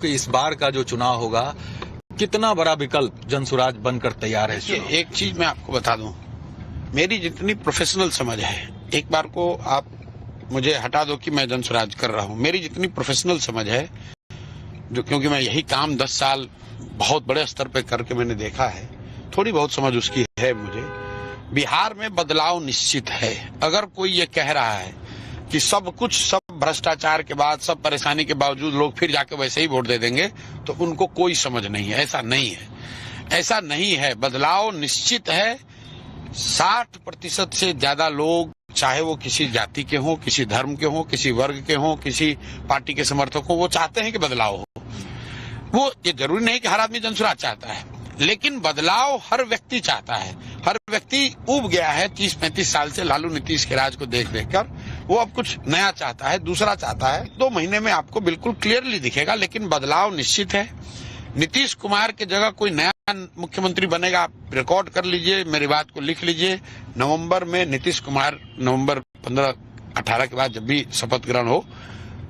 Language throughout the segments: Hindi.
कि इस बार का जो चुनाव होगा कितना बड़ा विकल्प जनसुराज बनकर तैयार है। एक चीज मैं आपको बता दूं, मेरी जितनी प्रोफेशनल समझ है, एक बार को आप मुझे हटा दो कि मैं जनसुराज कर रहा हूं, मेरी जितनी प्रोफेशनल समझ है, जो क्योंकि मैं यही काम 10 साल बहुत बड़े स्तर पे करके मैंने देखा है, थोड़ी बहुत समझ उसकी है मुझे। बिहार में बदलाव निश्चित है। अगर कोई ये कह रहा है कि सब भ्रष्टाचार के बाद, सब परेशानी के बावजूद लोग फिर जाके वैसे ही वोट दे देंगे, तो उनको कोई समझ नहीं है। ऐसा नहीं है, ऐसा नहीं है। बदलाव निश्चित है। 60% से ज्यादा लोग, चाहे वो किसी जाति के हों, किसी धर्म के हों, किसी वर्ग के हों, किसी पार्टी के समर्थक हों, वो चाहते हैं कि बदलाव हो। वो ये जरूरी नहीं कि हर आदमी जनसुराज चाहता है, लेकिन बदलाव हर व्यक्ति चाहता है। हर व्यक्ति ऊब गया है 30-35 साल से लालू नीतीश के राज को देख कर। वो अब कुछ नया चाहता है, दूसरा चाहता है। 2 महीने में आपको बिल्कुल क्लियरली दिखेगा, लेकिन बदलाव निश्चित है। नीतीश कुमार की जगह कोई नया मुख्यमंत्री बनेगा, आप रिकॉर्ड कर लीजिए, मेरी बात को लिख लीजिए। नवंबर में नीतीश कुमार, नवंबर 15-18 के बाद जब भी शपथ ग्रहण हो,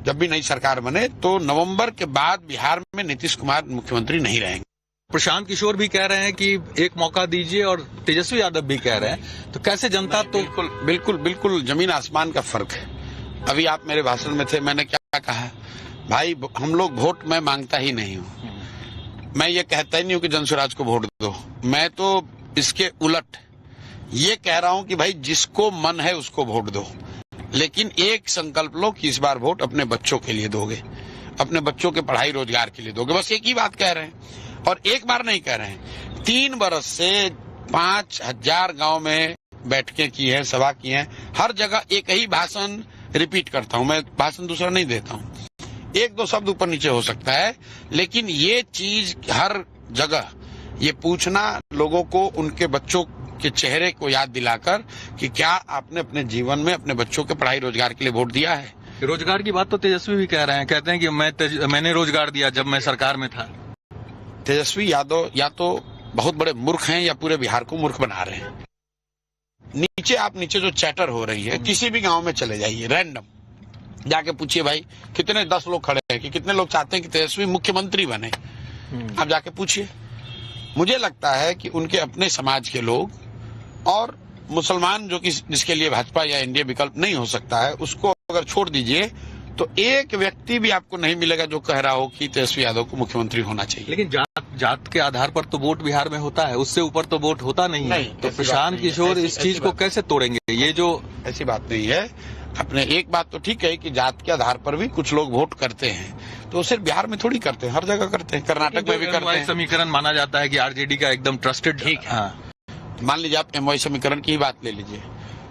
जब भी नई सरकार बने, तो नवंबर के बाद बिहार में नीतीश कुमार मुख्यमंत्री नहीं रहेंगे। प्रशांत किशोर भी कह रहे हैं कि एक मौका दीजिए, और तेजस्वी यादव भी कह रहे हैं, तो कैसे जनता तो बिल्कुल जमीन आसमान का फर्क है। अभी आप मेरे भाषण में थे, मैंने क्या कहा, भाई हम लोग वोट मैं मांगता ही नहीं हूँ। मैं ये कहता ही नहीं हूँ कि जनसुराज को वोट दो। मैं तो इसके उलट ये कह रहा हूँ कि भाई जिसको मन है उसको वोट दो, लेकिन एक संकल्प लो कि इस बार वोट अपने बच्चों के लिए दोगे, अपने बच्चों के पढ़ाई रोजगार के लिए दोगे। बस एक ही बात कह रहे हैं, और एक बार नहीं कह रहे हैं। 3 बरस से 5000 गांव में बैठकें की है, सभा की है, हर जगह एक ही भाषण रिपीट करता हूं। मैं भाषण दूसरा नहीं देता हूं, 1-2 शब्द ऊपर नीचे हो सकता है, लेकिन ये चीज हर जगह ये पूछना लोगों को, उनके बच्चों के चेहरे को याद दिलाकर कि क्या आपने अपने जीवन में अपने बच्चों के पढ़ाई रोजगार के लिए वोट दिया है। रोजगार की बात तो तेजस्वी भी कह रहे हैं, कहते हैं कि मैंने रोजगार दिया जब मैं सरकार में था। तेजस्वी यादव या तो बहुत बड़े मूर्ख हैं या पूरे बिहार को मूर्ख बना रहे हैं। नीचे जो चैटर हो रही है, किसी भी गांव में चले जाइए, रैंडम जाके पूछिए भाई कितने 10 लोग खड़े हैं कि कितने लोग चाहते हैं कि तेजस्वी मुख्यमंत्री बने। आप जाके पूछिए। मुझे लगता है कि उनके अपने समाज के लोग और मुसलमान, जो कि जिसके लिए भाजपा या एनडीए विकल्प नहीं हो सकता है, उसको अगर छोड़ दीजिए तो एक व्यक्ति भी आपको नहीं मिलेगा जो कह रहा हो कि तेजस्वी यादव को मुख्यमंत्री होना चाहिए। लेकिन जात के आधार पर तो वोट बिहार में होता है, उससे ऊपर तो वोट होता नहीं है। तो प्रशांत किशोर इस चीज को कैसे तोड़ेंगे? ये जो ऐसी बात नहीं है। अपने एक बात तो ठीक है कि जात के आधार पर भी कुछ लोग वोट करते हैं, तो सिर्फ बिहार में थोड़ी करते हैं, हर जगह करते हैं, कर्नाटक में भी करते हैं। समीकरण माना जाता है कि आरजेडी का एकदम ट्रस्टेड। ठीक है, मान लीजिए आप MY समीकरण की ही बात ले लीजिए,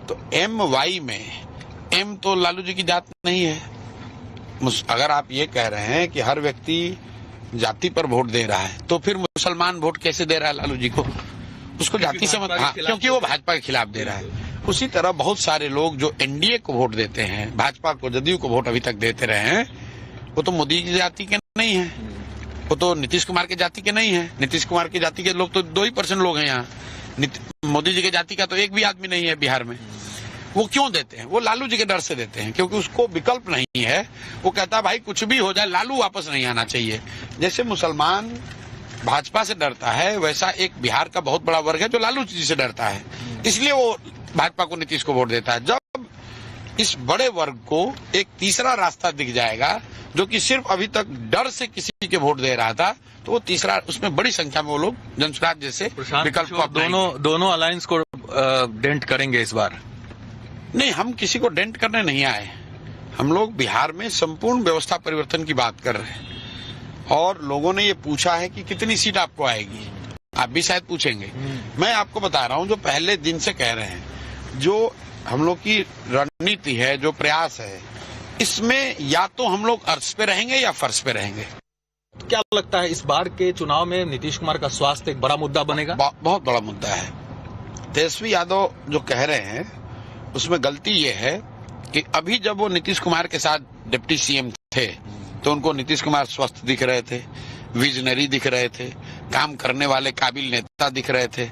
तो MY में M तो लालू जी की जात नहीं है। अगर आप ये कह रहे हैं कि हर व्यक्ति जाति पर वोट दे रहा है, तो फिर मुसलमान वोट कैसे दे रहा है लालू जी को? उसको जाति से मत, क्योंकि वो भाजपा के खिलाफ दे रहा है। उसी तरह बहुत सारे लोग जो एनडीए को वोट देते हैं, भाजपा को, जदयू को वोट अभी तक देते रहे हैं, वो तो मोदी की जाति के नहीं है, वो तो नीतीश कुमार की जाति के नहीं है। नीतीश कुमार की जाति के लोग तो 2% लोग हैं यहाँ। मोदी जी की जाति का तो एक भी आदमी नहीं है बिहार में। वो क्यों देते हैं? वो लालू जी के डर से देते हैं, क्योंकि उसको विकल्प नहीं है। वो कहता है भाई कुछ भी हो जाए, लालू वापस नहीं आना चाहिए। जैसे मुसलमान भाजपा से डरता है, वैसा एक बिहार का बहुत बड़ा वर्ग है जो लालू जी से डरता है, इसलिए वो भाजपा को, नीतीश को वोट देता है। जब इस बड़े वर्ग को एक तीसरा रास्ता दिख जाएगा, जो कि सिर्फ अभी तक डर से किसी के वोट दे रहा था, तो वो तीसरा, उसमें बड़ी संख्या में वो लोग जनसुराज जैसे विकल्प को दोनों अलायंस को डेंट करेंगे इस बार। नहीं, हम किसी को डेंट करने नहीं आए। हम लोग बिहार में संपूर्ण व्यवस्था परिवर्तन की बात कर रहे हैं, और लोगों ने ये पूछा है कि कितनी सीट आपको आएगी, आप भी शायद पूछेंगे। मैं आपको बता रहा हूं, जो पहले दिन से कह रहे हैं, जो हम लोग की रणनीति है, जो प्रयास है, इसमें या तो हम लोग अर्श पे रहेंगे या फर्श पे रहेंगे। क्या लगता है इस बार के चुनाव में नीतीश कुमार का स्वास्थ्य एक बड़ा मुद्दा बनेगा? बहुत बड़ा मुद्दा है। तेजस्वी यादव जो कह रहे हैं उसमें गलती ये है कि अभी जब वो नीतीश कुमार के साथ डिप्टी सीएम थे, तो उनको नीतीश कुमार स्वस्थ दिख रहे थे, विजनरी दिख रहे थे, काम करने वाले काबिल नेता दिख रहे थे।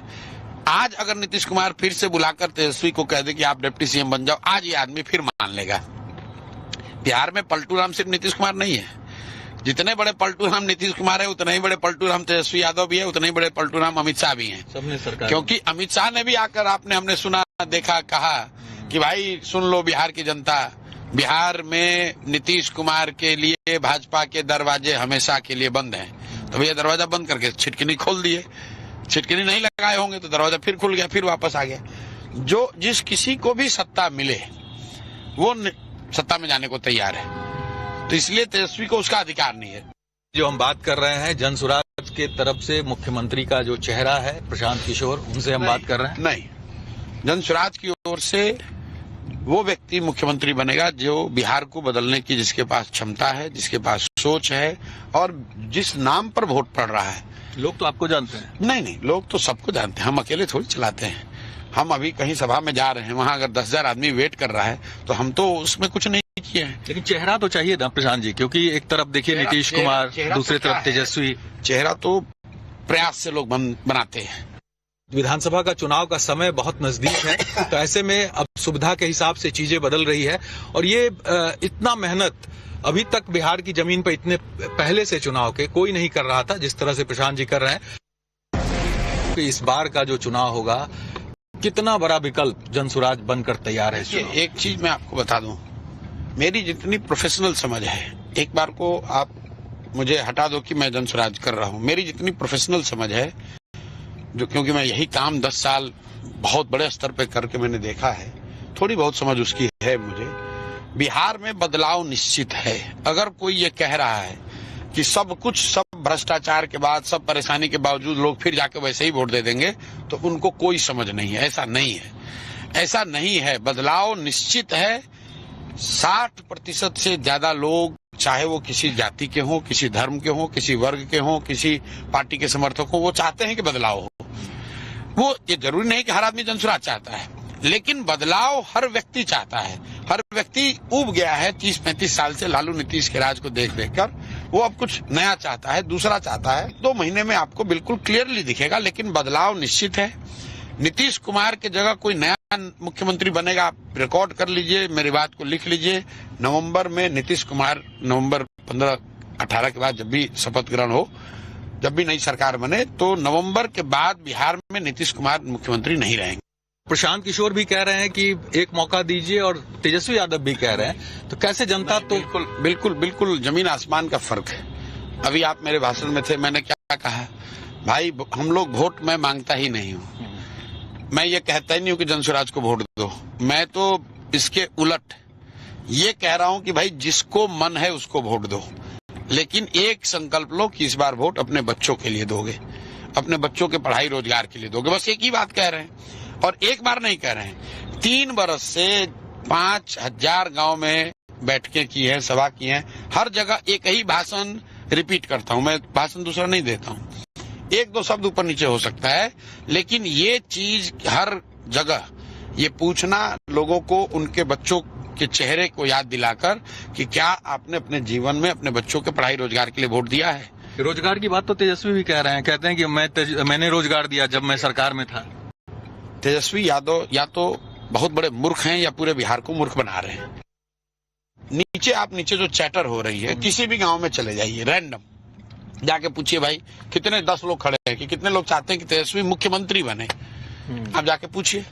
आज अगर नीतीश कुमार फिर से बुलाकर तेजस्वी को कह दे कि आप डिप्टी सीएम बन जाओ, आज ये आदमी फिर मान लेगा। बिहार में पलटू राम सिर्फ नीतीश कुमार नहीं है, जितने बड़े पलटू राम नीतीश कुमार है, उतने ही बड़े पलटू राम तेजस्वी यादव भी है, उतने ही बड़े पलटू राम अमित शाह भी हैं। सबने सरकार, क्योंकि अमित शाह ने भी आकर हमने सुना, देखा, कहा कि भाई सुन लो बिहार की जनता, बिहार में नीतीश कुमार के लिए भाजपा के दरवाजे हमेशा के लिए बंद हैं। तो भैया दरवाजा बंद करके छिटकिनी खोल दिए, छिटकिनी नहीं लगाए होंगे तो दरवाजा फिर खुल गया, फिर वापस आ गया। जो जिस किसी को भी सत्ता मिले वो सत्ता में जाने को तैयार है, तो इसलिए तेजस्वी को उसका अधिकार नहीं है। जो हम बात कर रहे हैं जनसुराज के तरफ से मुख्यमंत्री का जो चेहरा है प्रशांत किशोर, उनसे हम बात कर रहे हैं। नहीं, जनसुराज की ओर से वो व्यक्ति मुख्यमंत्री बनेगा जो बिहार को बदलने की जिसके पास क्षमता है, जिसके पास सोच है और जिस नाम पर वोट पड़ रहा है। लोग तो आपको जानते हैं। नहीं, लोग तो सबको जानते हैं, हम अकेले थोड़ी चलाते हैं। हम अभी कहीं सभा में जा रहे हैं, वहां अगर 10,000 आदमी वेट कर रहा है तो हम तो उसमें कुछ नहीं किए हैं। लेकिन चेहरा तो चाहिए ना प्रशांत जी, क्योंकि एक तरफ देखिए नीतीश कुमार, दूसरी तरफ तेजस्वी। चेहरा तो प्रयास से लोग बनाते हैं। विधानसभा का चुनाव का समय बहुत नजदीक है, तो ऐसे में अब सुविधा के हिसाब से चीजें बदल रही है और ये इतना मेहनत अभी तक बिहार की जमीन पर इतने पहले से चुनाव के कोई नहीं कर रहा था जिस तरह से प्रशांत जी कर रहे हैं। तो इस बार का जो चुनाव होगा, कितना बड़ा विकल्प जनसुराज बनकर तैयार है। एक चीज मैं आपको बता दूं, मेरी जितनी प्रोफेशनल समझ है, एक बार को आप मुझे हटा दो कि मैं जनसुराज कर रहा हूं, मेरी जितनी प्रोफेशनल समझ है, जो क्योंकि मैं यही काम 10 साल बहुत बड़े स्तर पे करके मैंने देखा है, थोड़ी बहुत समझ उसकी है मुझे। बिहार में बदलाव निश्चित है। अगर कोई ये कह रहा है कि सब भ्रष्टाचार के बाद, सब परेशानी के बावजूद लोग फिर जाके वैसे ही वोट दे देंगे, तो उनको कोई समझ नहीं है। ऐसा नहीं है, ऐसा नहीं है। बदलाव निश्चित है। 60% से ज्यादा लोग, चाहे वो किसी जाति के हों, किसी धर्म के हों, किसी वर्ग के हों, किसी पार्टी के समर्थक हों, वो चाहते हैं कि बदलाव हो। वो ये जरूरी नहीं कि हर आदमी जनसुराज चाहता है, लेकिन बदलाव हर व्यक्ति चाहता है। हर व्यक्ति ऊब गया है 30-35 साल से लालू नीतीश के राज को देख कर। वो अब कुछ नया चाहता है, दूसरा चाहता है। 2 महीने में आपको बिल्कुल क्लियरली दिखेगा, लेकिन बदलाव निश्चित है। नीतीश कुमार की जगह कोई नया मुख्यमंत्री बनेगा, आप रिकॉर्ड कर लीजिए, मेरी बात को लिख लीजिए। नवंबर में नीतीश कुमार, नवंबर 15-18 के बाद जब भी शपथ ग्रहण हो, जब भी नई सरकार बने, तो नवंबर के बाद बिहार में नीतीश कुमार मुख्यमंत्री नहीं रहेंगे। प्रशांत किशोर भी कह रहे हैं कि एक मौका दीजिए और तेजस्वी यादव भी कह रहे हैं, तो कैसे जनता तो बिल्कुल जमीन आसमान का फर्क है। अभी आप मेरे भाषण में थे, मैंने क्या कहा, भाई हम लोग वोट मैं मांगता ही नहीं हूँ। मैं ये कहता ही नहीं हूँ कि जनसुराज को वोट दो। मैं तो इसके उलट ये कह रहा हूँ कि भाई जिसको मन है उसको वोट दो, लेकिन एक संकल्प लो कि इस बार वोट अपने बच्चों के लिए दोगे, अपने बच्चों के पढ़ाई रोजगार के लिए दोगे। बस एक ही बात कह रहे हैं, और एक बार नहीं कह रहे हैं। 3 बरस से 5000 गांव में बैठकें की है, सभा की है, हर जगह एक ही भाषण रिपीट करता हूं। मैं भाषण दूसरा नहीं देता हूं, 1-2 शब्द ऊपर नीचे हो सकता है, लेकिन ये चीज हर जगह ये पूछना लोगों को, उनके बच्चों के चेहरे को याद दिलाकर कि क्या आपने अपने जीवन में अपने बच्चों के पढ़ाई रोजगार के लिए वोट दिया है। रोजगार की बात तो तेजस्वी भी कह रहे हैं, कहते हैं कि मैंने रोजगार दिया जब मैं सरकार में था। तेजस्वी यादव या तो बहुत बड़े मूर्ख हैं या पूरे बिहार को मूर्ख बना रहे हैं। नीचे जो चैटर हो रही है, किसी भी गांव में चले जाइए, रैंडम जाके पूछिए भाई कितने 10 लोग खड़े हैं कि कितने लोग चाहते हैं कि तेजस्वी मुख्यमंत्री बने। आप जाके पूछिए।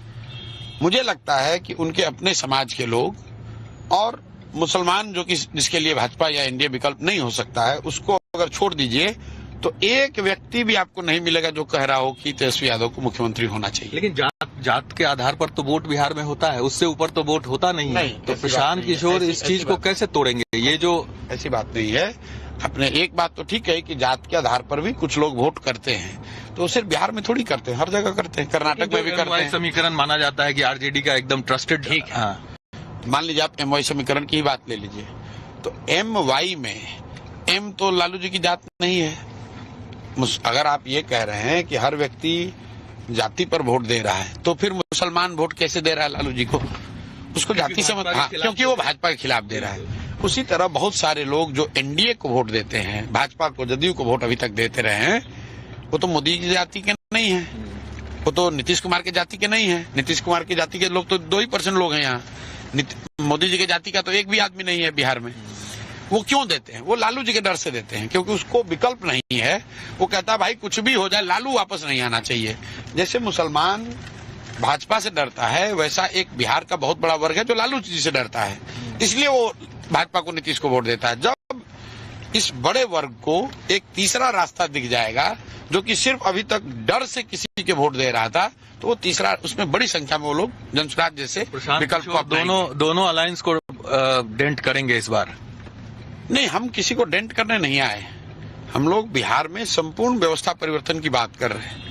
मुझे लगता है कि उनके अपने समाज के लोग और मुसलमान, जो कि जिसके लिए भाजपा या एनडीए विकल्प नहीं हो सकता है, उसको अगर छोड़ दीजिए तो एक व्यक्ति भी आपको नहीं मिलेगा जो कह रहा हो कि तेजस्वी यादव को मुख्यमंत्री होना चाहिए। लेकिन जात के आधार पर तो वोट बिहार में होता है, उससे ऊपर तो वोट होता नहीं है। तो प्रशांत किशोर इस चीज को कैसे तोड़ेंगे? ये जो ऐसी बात नहीं है। अपने एक बात तो ठीक है कि जात के आधार पर भी कुछ लोग वोट करते हैं, तो सिर्फ बिहार में थोड़ी करते हैं, हर जगह करते हैं, कर्नाटक में भी करते हैं। समीकरण माना जाता है कि आरजेडी का एकदम ट्रस्टेड। ठीक है, मान लीजिए आप MY समीकरण की ही बात ले लीजिए, तो MY में M तो लालू जी की जात नहीं है। अगर आप ये कह रहे हैं कि हर व्यक्ति जाति पर वोट दे रहा है, तो फिर मुसलमान वोट कैसे दे रहा है लालू जी को? उसको जाति से मत, क्योंकि वो भाजपा के खिलाफ दे रहा है। उसी तरह बहुत सारे लोग जो एनडीए को वोट देते हैं, भाजपा को, जदयू को वोट अभी तक देते रहे हैं, वो तो मोदी की जाति के नहीं है, वो तो नीतीश कुमार की जाति के नहीं है। नीतीश कुमार की जाति के लोग तो 2% लोग हैं यहाँ। मोदी जी की जाति का तो एक भी आदमी नहीं है बिहार में। वो क्यों देते हैं? वो लालू जी के डर से देते हैं, क्योंकि उसको विकल्प नहीं है। वो कहता है भाई कुछ भी हो जाए, लालू वापस नहीं आना चाहिए। जैसे मुसलमान भाजपा से डरता है, वैसा एक बिहार का बहुत बड़ा वर्ग है जो लालू जी से डरता है, इसलिए वो भाजपा को, नीतीश को वोट देता है। जब इस बड़े वर्ग को एक तीसरा रास्ता दिख जाएगा, जो कि सिर्फ अभी तक डर से किसी के वोट दे रहा था, तो वो तीसरा, उसमें बड़ी संख्या में वो लोग जनसुराज जैसे विकल्प को दोनों अलायंस को डेंट करेंगे इस बार। नहीं, हम किसी को डेंट करने नहीं आए। हम लोग बिहार में संपूर्ण व्यवस्था परिवर्तन की बात कर रहे हैं,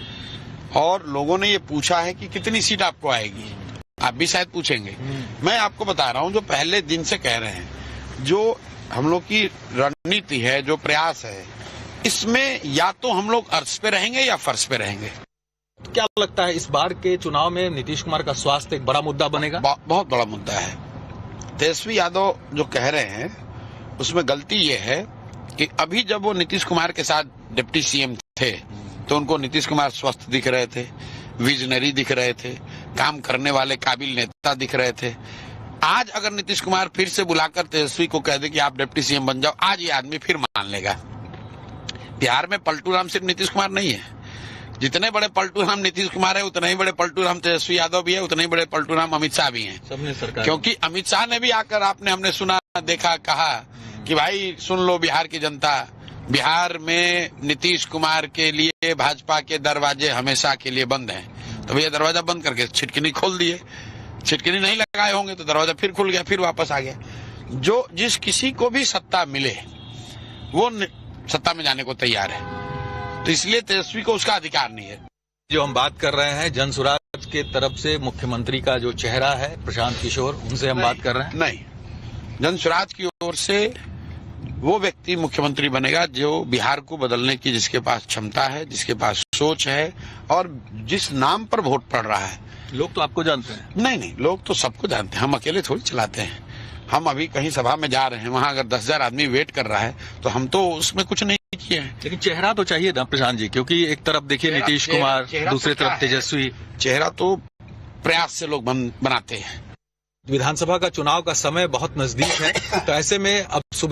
और लोगों ने ये पूछा है कि कितनी सीट आपको आएगी, आप भी शायद पूछेंगे। मैं आपको बता रहा हूं, जो पहले दिन से कह रहे हैं, जो हम लोग की रणनीति है, जो प्रयास है, इसमें या तो हम लोग अर्श पे रहेंगे या फर्श पे रहेंगे। क्या लगता है इस बार के चुनाव में नीतीश कुमार का स्वास्थ्य एक बड़ा मुद्दा बनेगा? बहुत बड़ा मुद्दा है। तेजस्वी यादव जो कह रहे हैं उसमें गलती ये है कि अभी जब वो नीतीश कुमार के साथ डिप्टी सीएम थे, तो उनको नीतीश कुमार स्वस्थ दिख रहे थे, विजनरी दिख रहे थे, काम करने वाले काबिल नेता दिख रहे थे। आज अगर नीतीश कुमार फिर से बुलाकर तेजस्वी को कह दे कि आप डिप्टी सीएम बन जाओ, आज ये आदमी फिर मान लेगा। बिहार में पलटू राम सिर्फ नीतीश कुमार नहीं है, जितने बड़े पलटू राम नीतीश कुमार है, उतने ही बड़े पलटू राम तेजस्वी यादव भी है, उतने ही बड़े पलटू राम अमित शाह भी हैं। सबने सरकार, क्योंकि अमित शाह ने भी आकर, हमने सुना, देखा, कहा कि भाई सुन लो बिहार की जनता, बिहार में नीतीश कुमार के लिए भाजपा के दरवाजे हमेशा के लिए बंद हैं। तो भैया दरवाजा बंद करके छिटकिनी खोल दिए, छिटकिनी नहीं लगाए होंगे तो दरवाजा फिर खुल गया, फिर वापस आ गया। जो जिस किसी को भी सत्ता मिले वो सत्ता में जाने को तैयार है, तो इसलिए तेजस्वी को उसका अधिकार नहीं है। जो हम बात कर रहे हैं जनसुराज के तरफ से मुख्यमंत्री का जो चेहरा है प्रशांत किशोर, उनसे हम बात कर रहे हैं। नहीं, जनसुराज की ओर से वो व्यक्ति मुख्यमंत्री बनेगा जो बिहार को बदलने की, जिसके पास क्षमता है, जिसके पास सोच है, और जिस नाम पर वोट पड़ रहा है। लोग तो आपको जानते हैं। नहीं, लोग तो सबको जानते हैं, हम अकेले थोड़ी चलाते हैं। हम अभी कहीं सभा में जा रहे हैं, वहां अगर 10,000 आदमी वेट कर रहा है, तो हम तो उसमें कुछ नहीं किए हैं। लेकिन चेहरा तो चाहिए ना प्रशांत जी, क्योंकि एक तरफ देखिए नीतीश कुमार, दूसरी तरफ तेजस्वी। चेहरा तो प्रयास से लोग बनाते हैं। विधानसभा का चुनाव का समय बहुत नजदीक है, तो ऐसे में अब सुविधा